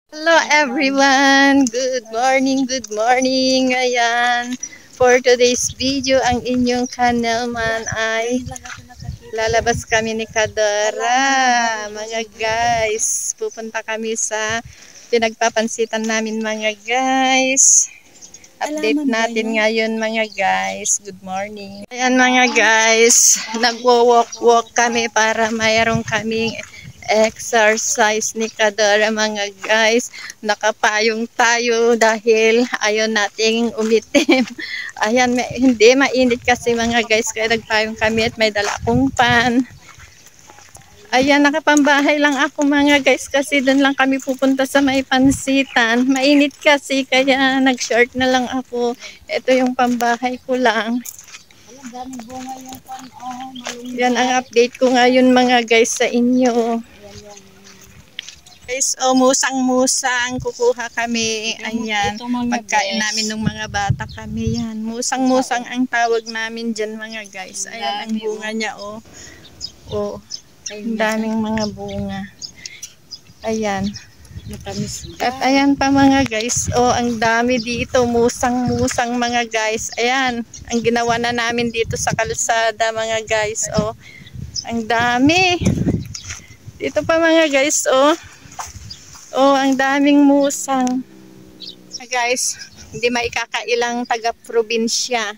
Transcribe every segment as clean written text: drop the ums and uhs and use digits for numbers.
Hello everyone! Good morning, good morning! Ayan, for today's video, ang inyong channel man ay lalabas kami ni Kadora. Mga guys, pupunta kami sa pinagpapansitan namin mga guys. Update natin ngayon mga guys. Good morning. Ayan mga guys, nagwo-walk-walk kami para mayroong kaming exercise ni Kadora mga guys. Nakapayong tayo dahil ayaw nating umitim. Ayan, hindi mainit kasi mga guys kaya nagpayong kami at may dala akong pan. Ayan, nakapambahay lang ako mga guys kasi doon lang kami pupunta sa may pansitan. Mainit kasi kaya nag-short na lang ako. Ito yung pambahay ko lang. Yan ang update ko ngayon mga guys sa inyo. Guys, musang-musang kukuha kami. Ayan, pagkain namin ng mga bata kami yan. Musang-musang ang tawag namin dyan mga guys. Ayan ang bunga niya oh. Oh. Ang daming mga bunga. Ayan. At ayan pa mga guys. Oh, ang dami dito. Musang-musang mga guys. Ayan. Ang ginawa na namin dito sa kalsada mga guys. Oh, ang dami. Dito pa mga guys. Oh. Oh, ang daming musang. Guys, hindi maikakailang taga-probinsya.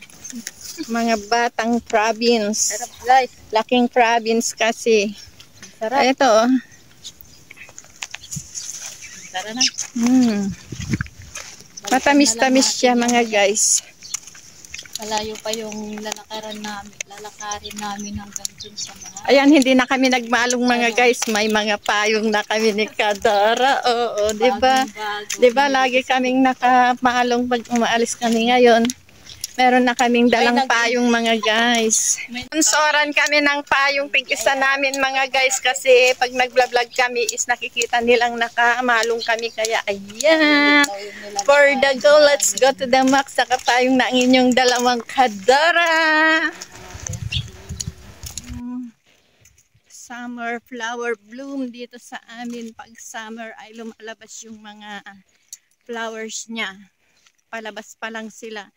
Mga batang province. Laking province kasi. Sarap. Ito oh. Tara na. Matamis-tamis siya mga guys. Malayo pa yung lalakarin namin hanggang dun sa mga... Ayan, hindi na kami nagmalong mga guys. May mga payong na kami ni Kadora. Oo, diba? Diba lagi kaming nakamalong pag umaalis kami ngayon. Meron na kaming dalang payong mga guys. Sponsoran kami ng payong pig-isa namin mga guys kasi pag nag-vlog kami is nakikita nilang nakamalong kami. Kaya ayan. For the go, let's go to the max. Saka payong na ang inyong dalawang Kadora. Summer flower bloom dito sa amin. Pag summer ay lumalabas yung mga flowers niya. Palabas pa lang sila.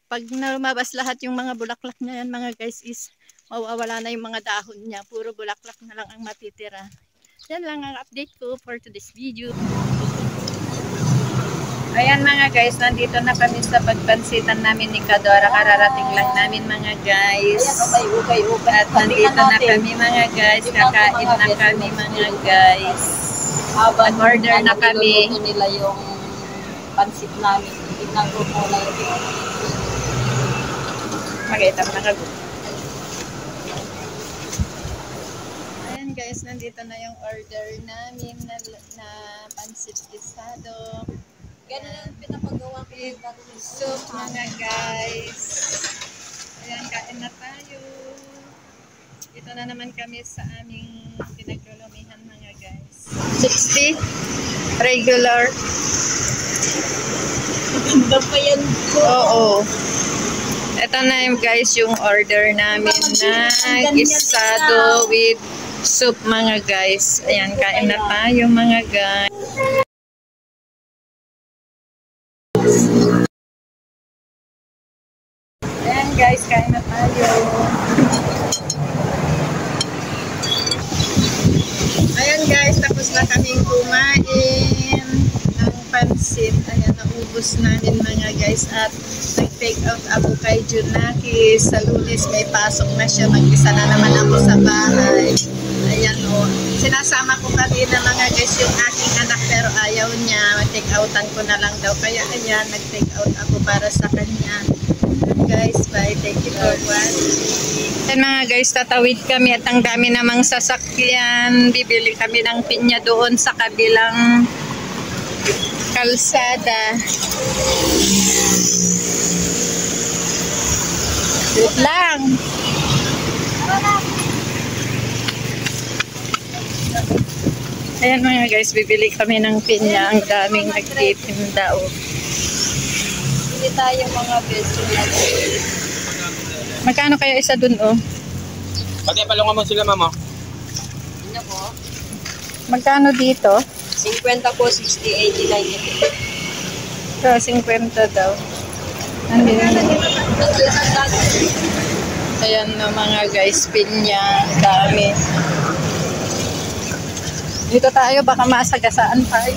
Pag lumabas lahat yung mga bulaklak niya yan mga guys is mawawala na yung mga dahon niya. Puro bulaklak na lang ang matitira. Yan lang ang update ko for today's video. Ayan mga guys, nandito na kami sa pagpansitan namin ni Kadora. Kararating lang namin mga guys. At nandito na kami mga guys. Kakain na kami mga guys. Order na kami. Nila yung pansit namin. Tignan ko muna yung Magkita mo na kago. Ayan guys, nandito na yung order namin na pansit gisado. ganun ang pinapagawa ko yung Soup mga guys. Ayan, kain na tayo. Dito na naman kami sa aming pinaglulumihan mga guys. 60 regular. Ganda pa yan ko. Oo. Ito na yung guys yung order namin na gisado with soup mga guys. Ayan, kain na tayo mga guys. Ayan guys, kain na tayo. Ayan guys, tapos na kaming kumain ng pansit. Ayan, naubos namin mga guys at nag-take out ako kay Junaki. Sa Lunes may pasok na siya. Mag-isa na naman ako sa bahay. Ayan o. Sinasama ko kanina mga guys yung aking anak pero ayaw niya. Mag-take outan ko na lang daw. Kaya ayan, nag-take out ako para sa kanya. Guys, bye. Thank you for watching. Ayan mga guys, tatawid kami at ang dami namang sasakyan. Bibili kami ng pinya doon sa kabilang kalsada. Wait lang. Ayan mga guys, bibili kami ng pinya. Ang daming nagtitinda o. Hindi tayo mga beso natin. Magkano kaya isa dun o? Pati palungan mo sila mama. Ano po? Magkano dito? 60 50 po, 60, 80, 90. So, 50 daw. Andun. Ayan na mga guys, pinya. Dami. Dito tayo, baka masagasaan tayo.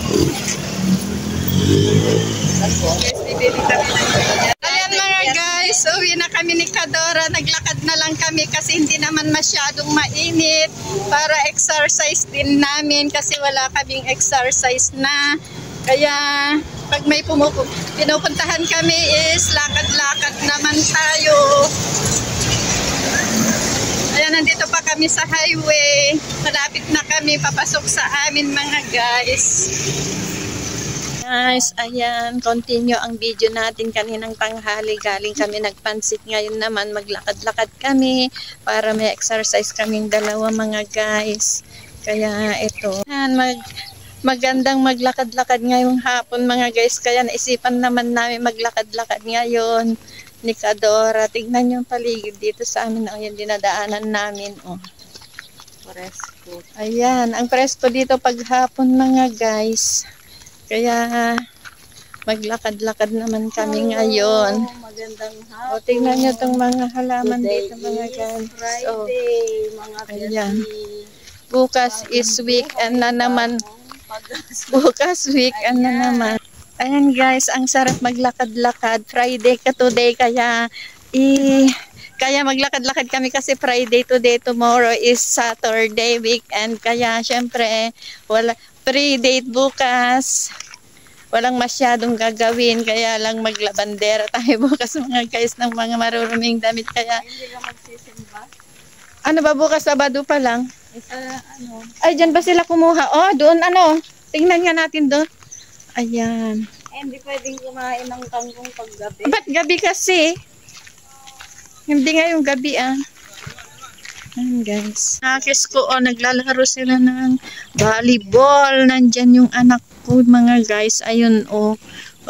Ayan mga guys, uwi na kami ni Kadora. Naglakad na lang kami kasi hindi naman masyadong mainit. Para exercise din namin kasi wala kaming exercise na. Kaya pag may pinupuntahan kami is lakad-lakad naman tayo. Ayan, nandito pa kami sa highway. Malapit na kami papasok sa amin mga guys. Guys, ayan, continue ang video natin kaninang tanghali. Galing kami nagpansit. Ngayon naman maglakad-lakad kami para may exercise kaming dalawa mga guys. Kaya ito, ayan, magandang maglakad-lakad ngayong hapon mga guys. Kaya naisipan naman namin maglakad-lakad ngayon ni Kadora. Tignan yung paligid dito sa amin. Ayan, dinadaanan namin. Oh. Presko. Ayan, ang presko dito paghapon mga guys. Kaya maglakad-lakad naman kami ngayon. Magandang hapon. O, tingnan nyo itong mga halaman dito mga guys. Friday, mga ayan. Bukas is weekend na naman. Bukas weekend na naman. Ayan guys, ang sarap maglakad-lakad. Friday ka today, kaya maglakad-lakad kami kasi Friday today, tomorrow is Saturday weekend. Kaya syempre, wala free date bukas. Walang masyadong gagawin, kaya lang maglabandera tayo bukas mga guys ng mga maruruming damit. Kaya hindi ka magsisimba? ano ba bukas, Sabado pa lang? Ano? Ay, dyan ba sila kumuha? Oh, doon ano. Tingnan nga natin doon. Ayan. Hindi pwedeng kumain ng kangkong paggabi. Ba't gabi kasi? Hindi nga yung gabi ah. Ayan guys. Nakis ko naglalaro sila ng volleyball. Nandyan yung anak ko mga guys. Ayun o.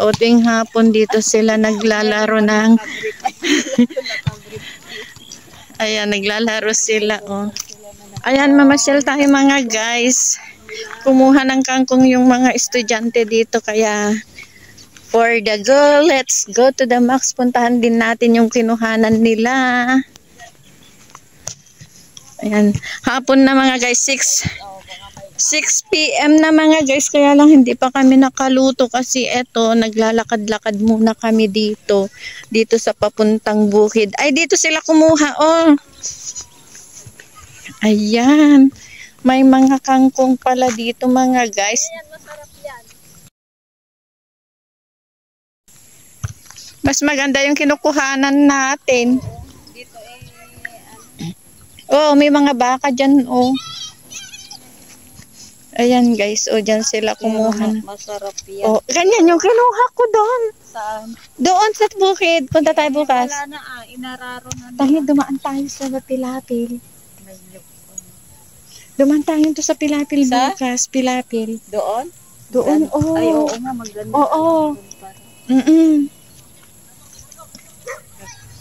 O ting hapon dito sila naglalaro ng ayan, naglalaro sila o. Ayan, mamasyal tayo mga guys. Kumuha ng kangkong yung mga estudyante dito. Kaya for the goal, let's go to the max. Puntahan din natin yung kinuhanan nila. Ayan, hapon na mga guys, 6 PM na mga guys, kaya lang hindi pa kami nakaluto kasi eto, naglalakad-lakad muna kami dito sa papuntang bukid. Ay, dito sila kumuha, oh. Ayan, may mga kangkong pala dito mga guys. Ayan, masarap yan. Mas maganda yung kinukuhanan natin. Dito Oh, may mga baka dyan, oh. Ayan guys, oh, dyan sila kumuha. Masarap yan. Oh, ganyan yung kinuha ko doon. Saan? Doon sa bukid. Punta tayo bukas. Wala na inararo na. Tayo, dumaan tayo sa Pilapil. Dumaan tayo to sa Pilapil bukas. Pilapil. Doon? Doon, oh. Ay, oo nga, maganda. Oo.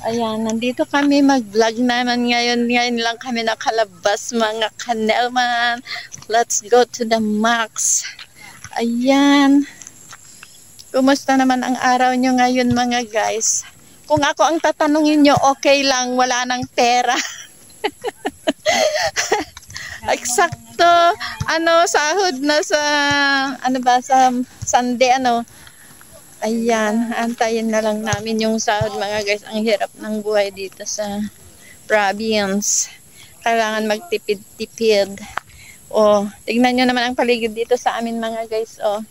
Ayan, nandito kami mag-vlog naman ngayon. Ngayon lang kami nakalabas mga kanelman. Let's go to the max. Ayan. Kumusta naman ang araw nyo ngayon mga guys? Kung ako ang tatanungin nyo, okay lang, wala nang pera. Eksakto, sahod na sa, sa Sunday, Ayan, antayin na lang namin yung sahod mga guys. Ang hirap ng buhay dito sa province. Kailangan magtipid-tipid. Oh, tignan nyo naman ang paligid dito sa amin mga guys. Oh.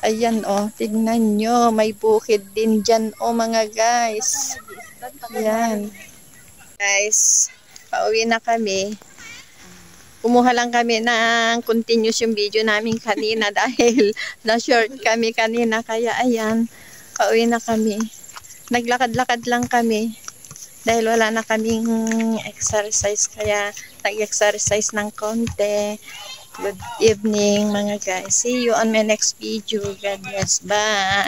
Ayan oh, tignan nyo. May bukid din dyan oh mga guys. Ayan. Guys, pauwi na kami. Kumuha lang kami ng continuous yung video namin kanina dahil na-short kami kanina. Kaya ayan, pauwi na kami. Naglakad-lakad lang kami dahil wala na kaming exercise. Kaya nag-exercise ng konti. Good evening mga guys. See you on my next video. God bless. Bye!